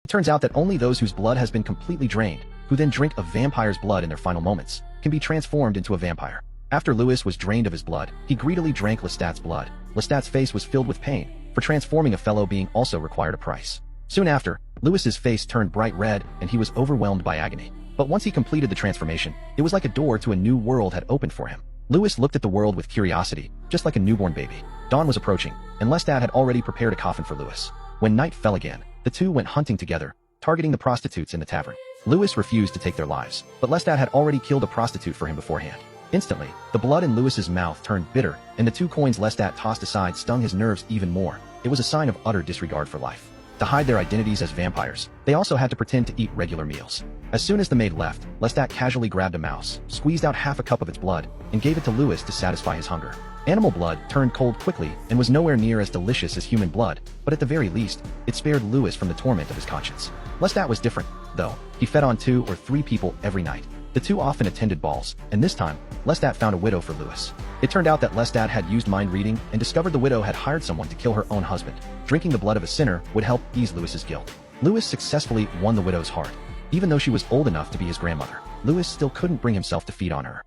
It turns out that only those whose blood has been completely drained, who then drink a vampire's blood in their final moments, can be transformed into a vampire. After Louis was drained of his blood, he greedily drank Lestat's blood. Lestat's face was filled with pain, for transforming a fellow being also required a price. Soon after, Louis's face turned bright red and he was overwhelmed by agony. But once he completed the transformation, it was like a door to a new world had opened for him. Louis looked at the world with curiosity, just like a newborn baby. Dawn was approaching, and Lestat had already prepared a coffin for Louis. When night fell again, the two went hunting together, targeting the prostitutes in the tavern. Louis refused to take their lives, but Lestat had already killed a prostitute for him beforehand. Instantly, the blood in Louis's mouth turned bitter, and the 2 coins Lestat tossed aside stung his nerves even more. It was a sign of utter disregard for life. To hide their identities as vampires, they also had to pretend to eat regular meals. As soon as the maid left, Lestat casually grabbed a mouse, squeezed out half a cup of its blood, and gave it to Louis to satisfy his hunger. Animal blood turned cold quickly and was nowhere near as delicious as human blood, but at the very least, it spared Louis from the torment of his conscience. Lestat was different, though. He fed on 2 or 3 people every night. The 2 often attended balls, and this time, Lestat found a widow for Louis. It turned out that Lestat had used mind reading and discovered the widow had hired someone to kill her own husband. Drinking the blood of a sinner would help ease Louis's guilt. Louis successfully won the widow's heart. Even though she was old enough to be his grandmother, Louis still couldn't bring himself to feed on her.